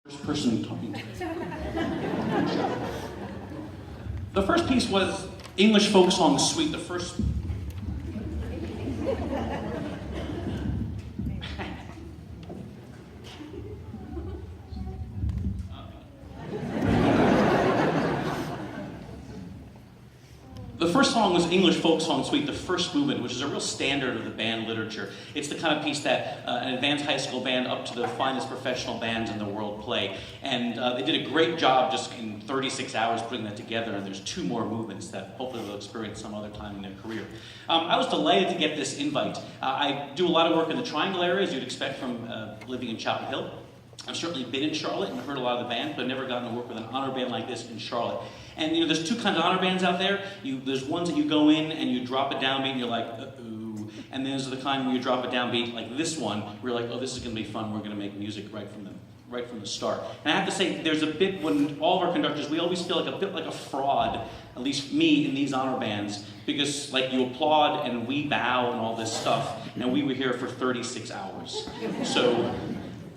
First person talking. The first piece was English folk song suite. The first. The first song was English Folk Song Suite, the first movement, which is a real standard of the band literature. It's the kind of piece that an advanced high school band up to the finest professional bands in the world play. And they did a great job just in 36 hours putting that together, and there's 2 more movements that hopefully they'll experience some other time in their career. I was delighted to get this invite. I do a lot of work in the Triangle area, as you'd expect from living in Chapel Hill. I've certainly been in Charlotte and heard a lot of the band, but I've never gotten to work with an honor band like this in Charlotte. And there's 2 kinds of honor bands out there. There's ones that you go in and you drop a downbeat and you're like, uh-oh. And then there's the kind where you drop a downbeat like this one, where you're like, oh, this is going to be fun. We're going to make music right from the start. And I have to say, there's a bit when all of our conductors, we always feel like a bit like a fraud, at least me in these honor bands, because like you applaud and we bow and all this stuff, and we were here for 36 hours. So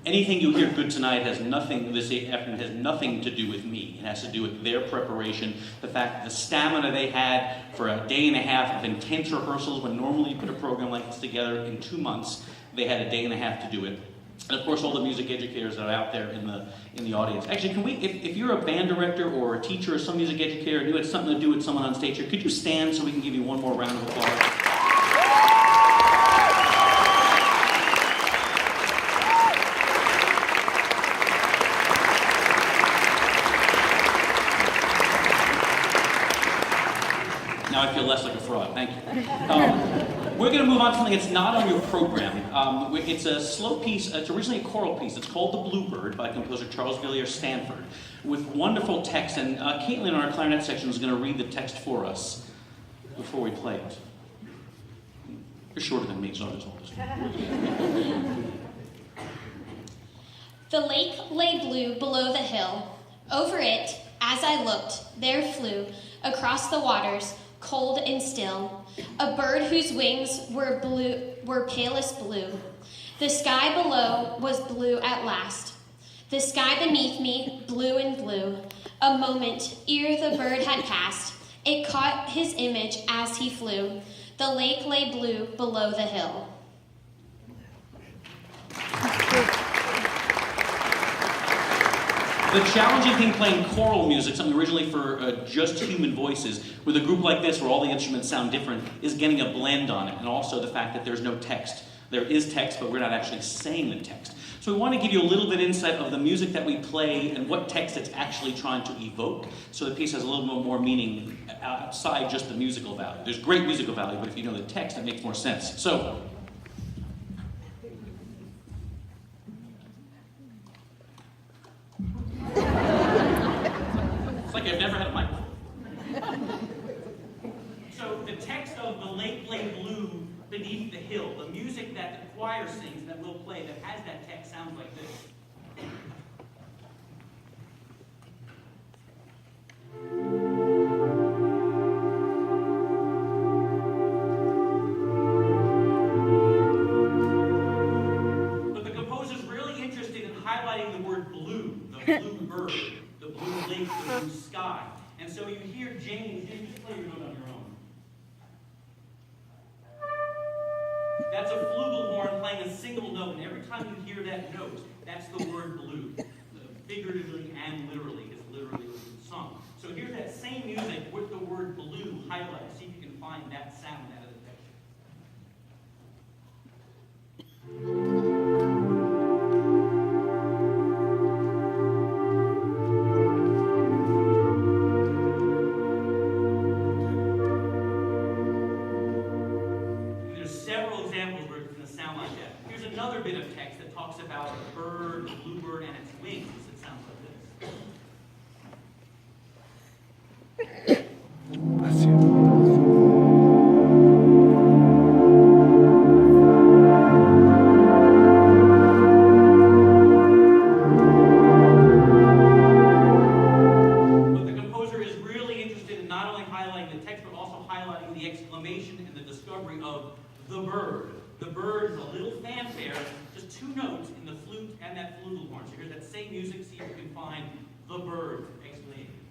anything you hear good tonight has nothing, this afternoon has nothing to do with me. It has to do with their preparation, the fact that the stamina they had for a day and a half of intense rehearsals, when normally you put a program like this together in 2 months, they had a day and a half to do it. And of course all the music educators that are out there in the audience. Actually, can we, if you're a band director or a teacher or some music educator and you had something to do with someone on stage here, could you stand so we can give you one more round of applause? Now I feel less like a fraud. Thank you. We're going to move on to something that's not on your program. It's a slow piece. It's originally a choral piece. It's called The Bluebird by composer Charles Villiers Stanford, with wonderful text. And Caitlin in our clarinet section is going to read the text for us before we play it. You're shorter than me, so I'll just hold this. The lake lay blue below the hill. Over it, as I looked, there flew, across the waters, cold and still, a bird whose wings were palest blue. The sky below was blue at last. The sky beneath me, blue and blue. A moment, ere the bird had passed, it caught his image as he flew. The lake lay blue below the hill. The challenging thing playing choral music, something originally for just human voices, with a group like this where all the instruments sound different, is getting a blend on it, and also the fact that there's no text. There is text, but we're not actually saying the text. So we want to give you a little bit insight of the music that we play and what text it's actually trying to evoke, so the piece has a little bit more meaning outside just the musical value. There's great musical value, but if you know the text, it makes more sense. So, it's like I've never had a microphone. So the text of The Lake Lay Blue Beneath the Hill, the music that the choir sings that we'll play that has that text sounds like this. But the composer's really interested in highlighting the word blue, the blue bird, the blue lake, the blue sky. And so you hear James just play your note on your own. That's a flugelhorn playing a single note, and every time you hear that note, that's the word blue. Figuratively and literally, it's literally the song. So here's that same music with the word blue highlighted. See if you can find that sound out of the another bit of text that talks about the bird, the bluebird, and its wings. music, see if you can find the bird. Exclamation.